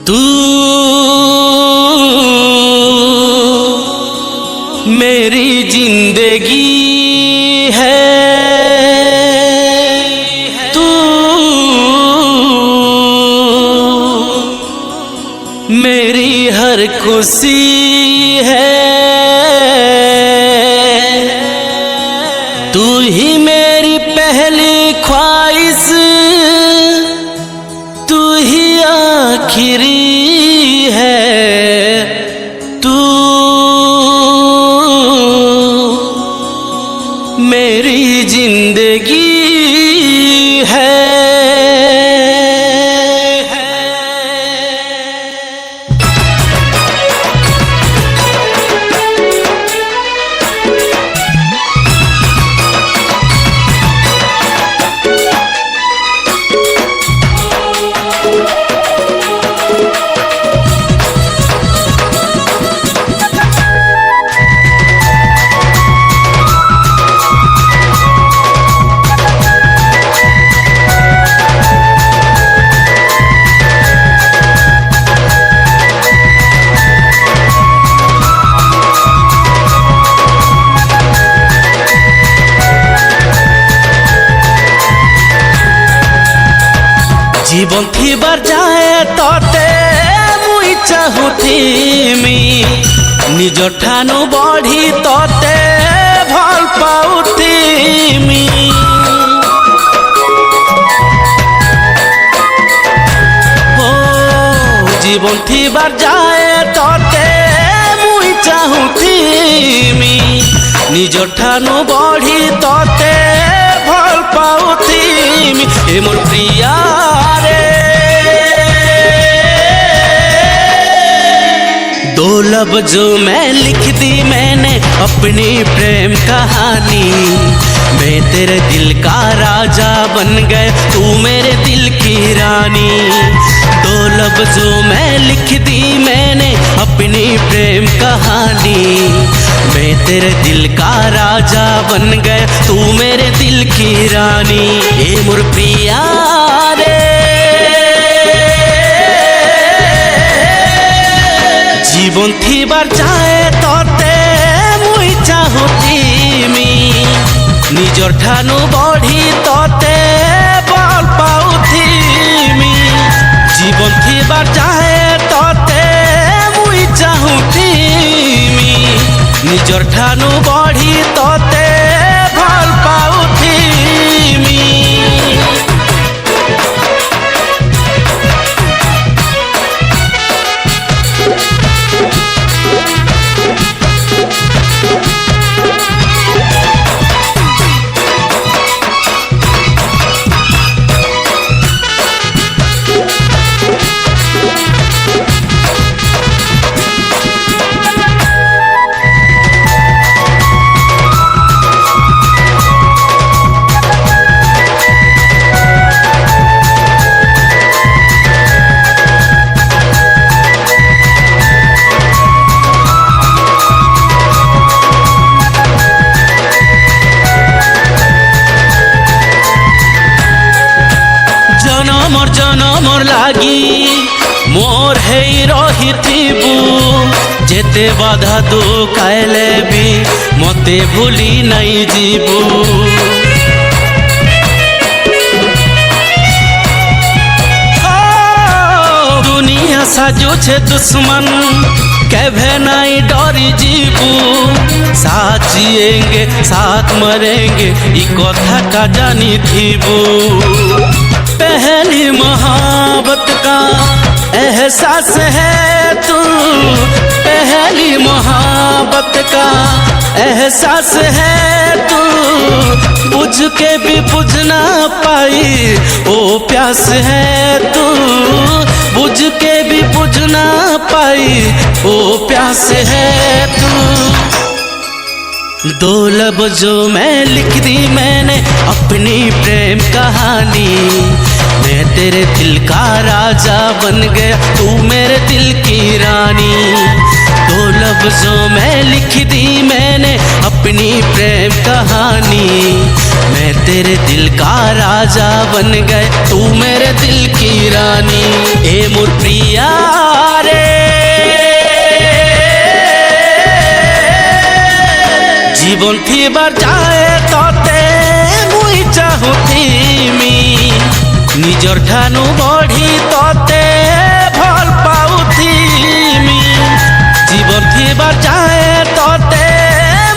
तू मेरी जिंदगी है, तू मेरी हर खुशी है, तू ही मेरी पहली ख्वाहिश, तू ही आखिरी है, तू मेरी जिंदगी है। जीवन थीबार जाए तोते मुई चाहुथिमी, निज ठानु बढ़ी तोते भल पाउथिमी। ओ जीवन थीबार जाए तोते मुई चाहुथिमी, निज ठानु बढ़ी तोते भल पाउथिमी। ए मोर प्रिया दो लफ्जों में लिख दी मैंने अपनी प्रेम कहानी, मैं तेरे दिल का राजा बन गए, तू मेरे दिल की रानी। दो लफ्जों में लिख दी मैंने अपनी प्रेम कहानी, मैं तेरे दिल का राजा बन गए, तू मेरे दिल की रानी। ए मोर प्रिया रे जीवन थीबार जाए तोते मुई चाहुथिमी, निजर ठानु बढ़ी तोते बल पाउथिमी। जीवन थीबार जाए तोते मुई चाहुथिमी, निजर ठानु बढ़ी तोते भल पाउथिमी। जनमर लागी मोर है रहिथिबु, जेते बाधा दो कायले भी मते भूली नहीं जीबू। दुनिया साजो छे दुश्मन केभे नहीं डरी जीबू, साथ जिएंगे साथ मरेंगे ई कथा का जानी थीबू। पहली मोहब्बत का एहसास है तू, पहली मोहब्बत का एहसास है तू, बुझ के भी बुझ ना पाई ओ प्यास है तू, बुझ के भी बुझ ना पाई ओ प्यास है तू। दो लफ्जों में लिख दी मैंने अपनी प्रेम कहानी, मैं तेरे दिल का राजा बन गया, तू मेरे दिल की रानी। दो लफ्जों में लिख दी मैंने अपनी प्रेम कहानी, मैं तेरे दिल का राजा बन गए, तू मेरे दिल की रानी। ए मोर प्रिया रे जीवन थीबार जाए तते मुई चाहुथिमी निजर ठानु बढ़ी तते भल पाउथिमी जीवन थीबार जाए तते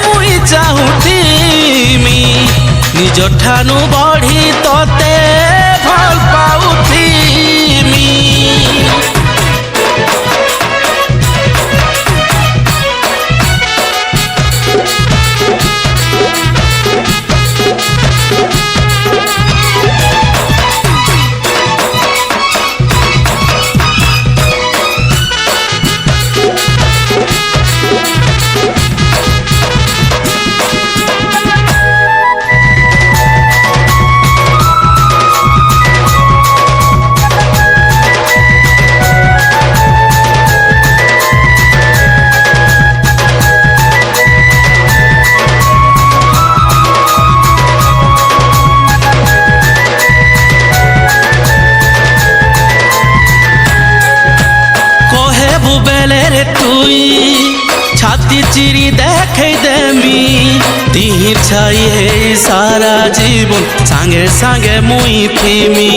मुई चाहुथिमी निजर ठानु बढ़ी तते भल पाउथिमी। বেলের তুই ছাতি চিরি দেখাই দেমি তিহির ছাইয়ে সারা জীবন সাঙ্গে সাঙ্গে মুই থিমি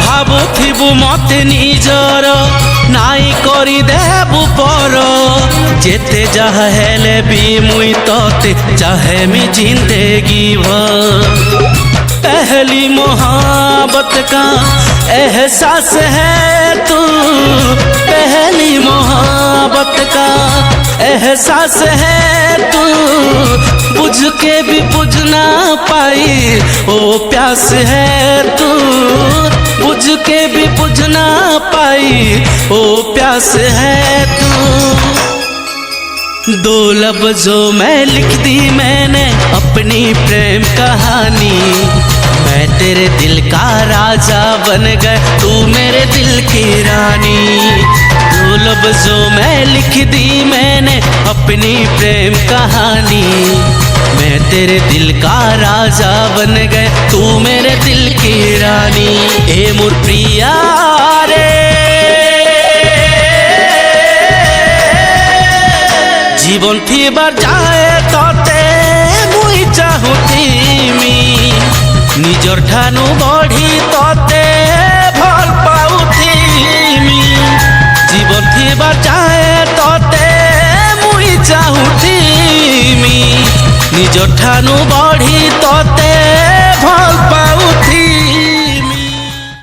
ভাবুথিবু মতে নিজর নাই করি দেবু পর যেতে যাহা হেলে বি মুই ততে চাহেমি জিন্দেগি ভর पहली मोहब्बत का एहसास है तू पहली मोहब्बत का एहसास है तू बुझ के भी बुझ ना पाई ओ प्यास है तू बुझ के भी बुझ ना पाई ओ प्यास है तू। दो लफ्जों में लिख दी मैंने अपनी प्रेम कहानी मैं तेरे दिल का राजा बन गए तू मेरे दिल की रानी। दो लफ्जों में लिख दी मैंने अपनी प्रेम कहानी मैं तेरे दिल का राजा बन गए तू मेरे दिल की रानी। ए मोर प्रिया रे जीवन थीबार जाए तते मुई चाहुथिमी निजर ठानु बढ़ी तते भल पाउथिमी जीवन थीबार जाए तते मुई चाहुथिमी निजर ठानु बढ़ी तते भल